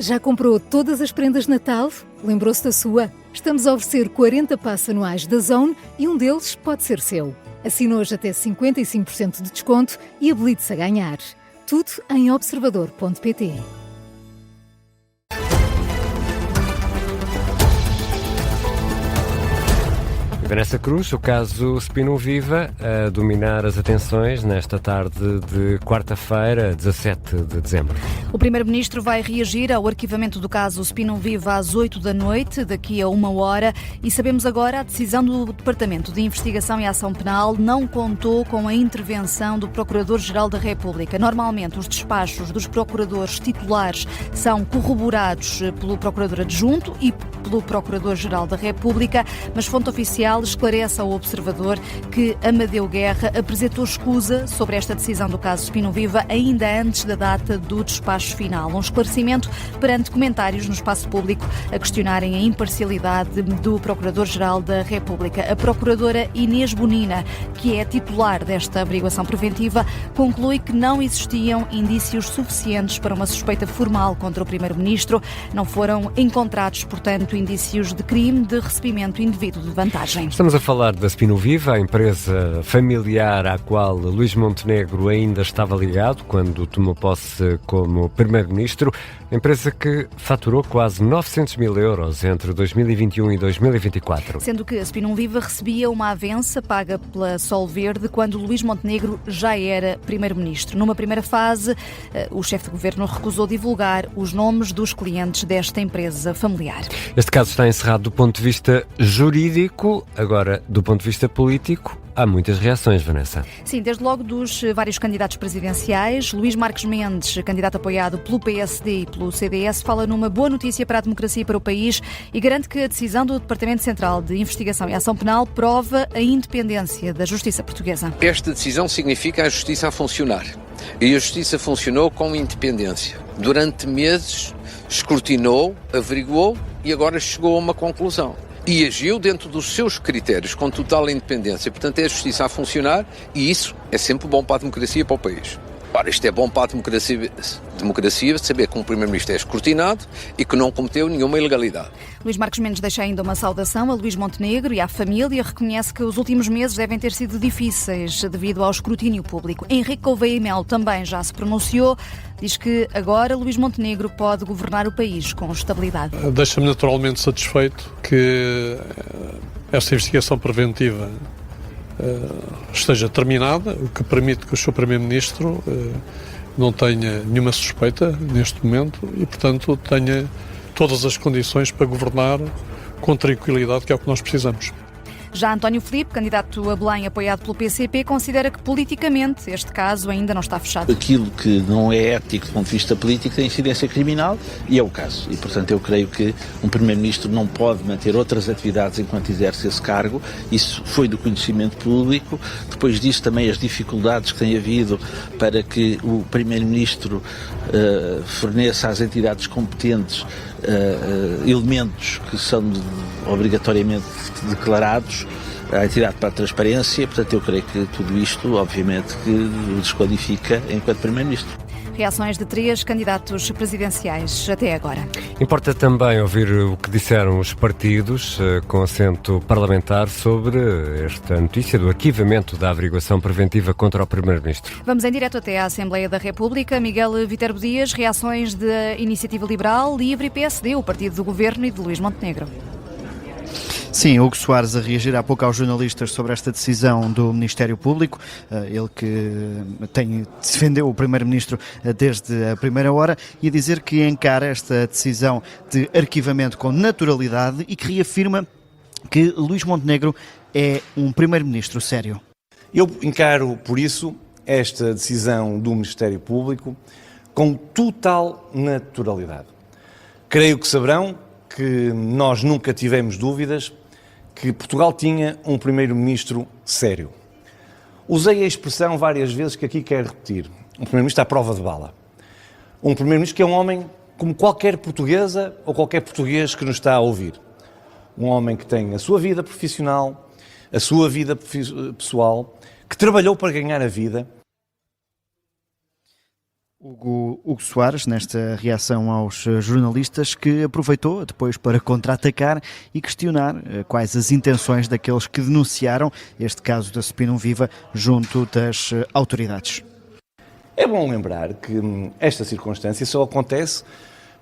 Já comprou todas as prendas de Natal? Lembrou-se da sua? Estamos a oferecer 40 passes anuais da Zone e um deles pode ser seu. Assine hoje até 55% de desconto e habilite-se a ganhar. Tudo em observador.pt. Vanessa Cruz, o caso Spinum Viva a dominar as atenções nesta tarde de quarta-feira, 17 de dezembro. O Primeiro-Ministro vai reagir ao arquivamento do caso Spinum Viva às 8 da noite, daqui a 1 hora, e sabemos agora a decisão do Departamento de Investigação e Ação Penal não contou com a intervenção do Procurador-Geral da República. Normalmente, os despachos dos procuradores titulares são corroborados pelo Procurador Adjunto e pelo Procurador-Geral da República, mas fonte oficial esclarece ao Observador que Amadeu Guerra apresentou escusa sobre esta decisão do caso Spinum Viva ainda antes da data do despacho final. Um esclarecimento perante comentários no espaço público a questionarem a imparcialidade do Procurador-Geral da República. A Procuradora Inês Bonina, que é titular desta averiguação preventiva, conclui que não existiam indícios suficientes para uma suspeita formal contra o Primeiro-Ministro. Não foram encontrados, portanto, indícios de crime de recebimento indevido de vantagem. Estamos a falar da Spinum Viva, a empresa familiar à qual Luís Montenegro ainda estava ligado quando tomou posse como Primeiro-Ministro, empresa que faturou quase 900 mil euros entre 2021 e 2024. Sendo que a Spinum Viva recebia uma avença paga pela Sol Verde quando Luís Montenegro já era Primeiro-Ministro. Numa primeira fase, o chefe de governo recusou divulgar os nomes dos clientes desta empresa familiar. Este caso está encerrado do ponto de vista jurídico. Agora, do ponto de vista político, há muitas reações, Vanessa. Sim, desde logo dos vários candidatos presidenciais. Luís Marques Mendes, candidato apoiado pelo PSD e pelo CDS, fala numa boa notícia para a democracia e para o país e garante que a decisão do Departamento Central de Investigação e Ação Penal prova a independência da justiça portuguesa. Esta decisão significa a justiça a funcionar. E a justiça funcionou com independência. Durante meses escrutinou, averiguou e agora chegou a uma conclusão. E agiu dentro dos seus critérios, com total independência. Portanto, é a justiça a funcionar e isso é sempre bom para a democracia e para o país. Ora, isto é bom para a democracia saber que um Primeiro-Ministro é escrutinado e que não cometeu nenhuma ilegalidade. Luís Marques Mendes deixa ainda uma saudação a Luís Montenegro e à família. Reconhece que os últimos meses devem ter sido difíceis devido ao escrutínio público. Henrique Gouveia e Melo também já se pronunciou. Diz que agora Luís Montenegro pode governar o país com estabilidade. Deixa-me naturalmente satisfeito que esta investigação preventiva esteja terminada, o que permite que o Sr. Primeiro-Ministro não tenha nenhuma suspeita neste momento e, portanto, tenha todas as condições para governar com tranquilidade, que é o que nós precisamos. Já António Filipe, candidato a Belém apoiado pelo PCP, considera que politicamente este caso ainda não está fechado. Aquilo que não é ético do ponto de vista político tem incidência criminal e é o caso. E, portanto, eu creio que um Primeiro-Ministro não pode manter outras atividades enquanto exerce esse cargo. Isso foi do conhecimento público. Depois disso também as dificuldades que tem havido para que o Primeiro-Ministro forneça às entidades competentes elementos que são obrigatoriamente declarados à entidade para a transparência. Portanto, eu creio que tudo isto, obviamente, que o desqualifica enquanto Primeiro-Ministro. Reações de 3 candidatos presidenciais até agora. Importa também ouvir o que disseram os partidos com assento parlamentar sobre esta notícia do arquivamento da averiguação preventiva contra o Primeiro-Ministro. Vamos em direto até à Assembleia da República. Miguel Viterbo Dias, reações da Iniciativa Liberal, Livre e PSD, o partido do Governo e de Luís Montenegro. Sim, Hugo Soares a reagir há pouco aos jornalistas sobre esta decisão do Ministério Público, ele que defendeu o Primeiro-Ministro desde a primeira hora, e a dizer que encara esta decisão de arquivamento com naturalidade e que reafirma que Luís Montenegro é um Primeiro-Ministro sério. Eu encaro, por isso, esta decisão do Ministério Público com total naturalidade. Creio que saberão que nós nunca tivemos dúvidas que Portugal tinha um Primeiro-Ministro sério. Usei a expressão várias vezes que aqui quero repetir. Um Primeiro-Ministro à prova de bala. Um Primeiro-Ministro que é um homem como qualquer portuguesa ou qualquer português que nos está a ouvir. Um homem que tem a sua vida profissional, a sua vida pessoal, que trabalhou para ganhar a vida. Hugo Soares, nesta reação aos jornalistas, que aproveitou depois para contra-atacar e questionar quais as intenções daqueles que denunciaram este caso da Spinum Viva junto das autoridades. É bom lembrar que esta circunstância só acontece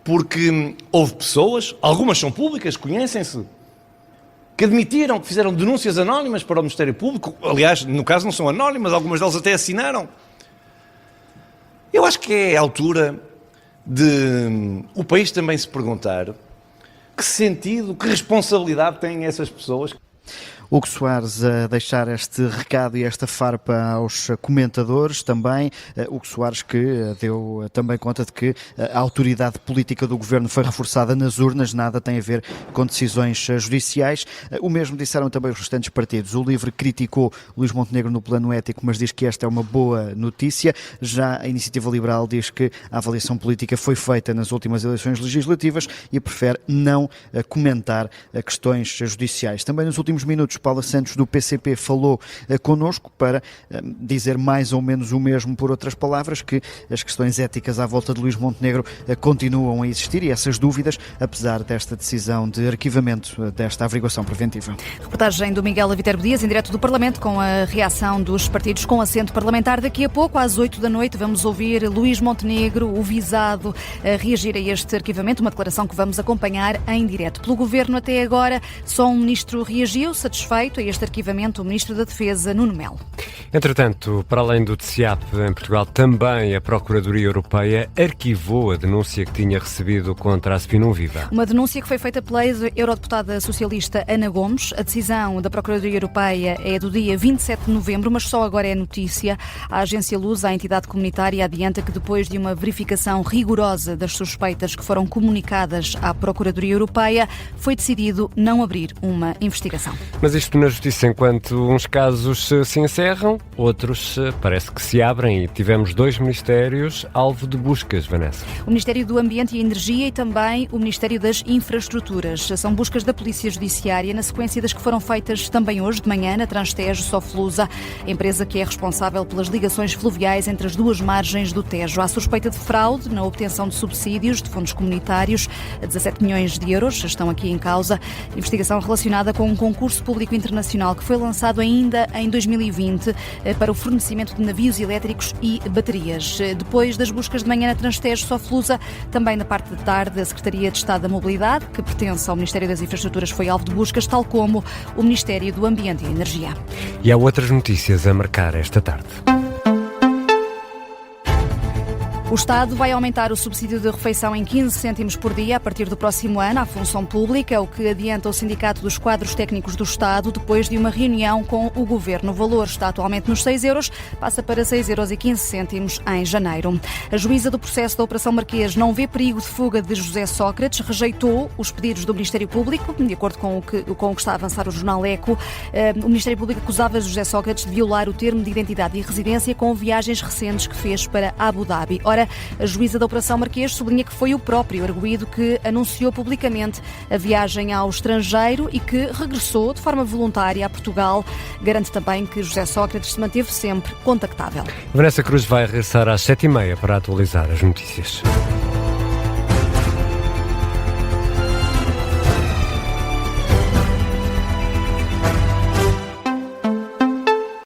porque houve pessoas, algumas são públicas, conhecem-se, que admitiram que fizeram denúncias anónimas para o Ministério Público. Aliás, no caso não são anónimas, algumas delas até assinaram. Eu acho que é a altura de o país também se perguntar que sentido, que responsabilidade têm essas pessoas. Hugo Soares a deixar este recado e esta farpa aos comentadores também. Hugo Soares que deu também conta de que a autoridade política do governo foi reforçada nas urnas, nada tem a ver com decisões judiciais. O mesmo disseram também os restantes partidos. O LIVRE criticou Luís Montenegro no plano ético, mas diz que esta é uma boa notícia. Já a Iniciativa Liberal diz que a avaliação política foi feita nas últimas eleições legislativas e prefere não comentar questões judiciais. Também nos últimos minutos Paula Santos do PCP falou connosco para dizer mais ou menos o mesmo, por outras palavras, que as questões éticas à volta de Luís Montenegro continuam a existir e essas dúvidas, apesar desta decisão de arquivamento desta averiguação preventiva. Reportagem do Miguel Viterbo Dias, em direto do Parlamento, com a reação dos partidos com assento parlamentar. Daqui a pouco, às 8 da noite, vamos ouvir Luís Montenegro, o visado, a reagir a este arquivamento, uma declaração que vamos acompanhar em direto. Pelo Governo, até agora, só um ministro reagiu, satisfeito a este arquivamento, o Ministro da Defesa, Nuno Melo. Entretanto, para além do TSIAP em Portugal, também a Procuradoria Europeia arquivou a denúncia que tinha recebido contra a Spinum Viva. Uma denúncia que foi feita pela eurodeputada socialista Ana Gomes. A decisão da Procuradoria Europeia é do dia 27 de novembro, mas só agora é notícia. A agência Lusa, a entidade comunitária, adianta que depois de uma verificação rigorosa das suspeitas que foram comunicadas à Procuradoria Europeia, foi decidido não abrir uma investigação. Mas isto na Justiça, enquanto uns casos se encerram, outros parece que se abrem e tivemos 2 ministérios alvo de buscas, Vanessa. O Ministério do Ambiente e Energia e também o Ministério das Infraestruturas. São buscas da Polícia Judiciária na sequência das que foram feitas também hoje de manhã na Transtejo Soflusa, empresa que é responsável pelas ligações fluviais entre as duas margens do Tejo. Há suspeita de fraude na obtenção de subsídios de fundos comunitários, 17 milhões de euros estão aqui em causa. Investigação relacionada com um concurso público internacional que foi lançado ainda em 2020 para o fornecimento de navios elétricos e baterias. Depois das buscas de manhã na Transtejo Soflusa, também na parte da tarde, a Secretaria de Estado da Mobilidade, que pertence ao Ministério das Infraestruturas, foi alvo de buscas, tal como o Ministério do Ambiente e Energia. E há outras notícias a marcar esta tarde. O Estado vai aumentar o subsídio de refeição em 15 cêntimos por dia a partir do próximo ano à função pública, o que adianta o Sindicato dos Quadros Técnicos do Estado depois de uma reunião com o Governo. O valor está atualmente nos 6 euros, passa para 6,15 euros em janeiro. A juíza do processo da Operação Marquês não vê perigo de fuga de José Sócrates, rejeitou os pedidos do Ministério Público, de acordo com o que está a avançar o jornal Eco. O Ministério Público acusava José Sócrates de violar o termo de identidade e residência com viagens recentes que fez para Abu Dhabi. Ora, a juíza da Operação Marquês sublinha que foi o próprio arguido que anunciou publicamente a viagem ao estrangeiro e que regressou de forma voluntária a Portugal. Garante também que José Sócrates se manteve sempre contactável. Vanessa Cruz vai regressar às 7h30 para atualizar as notícias.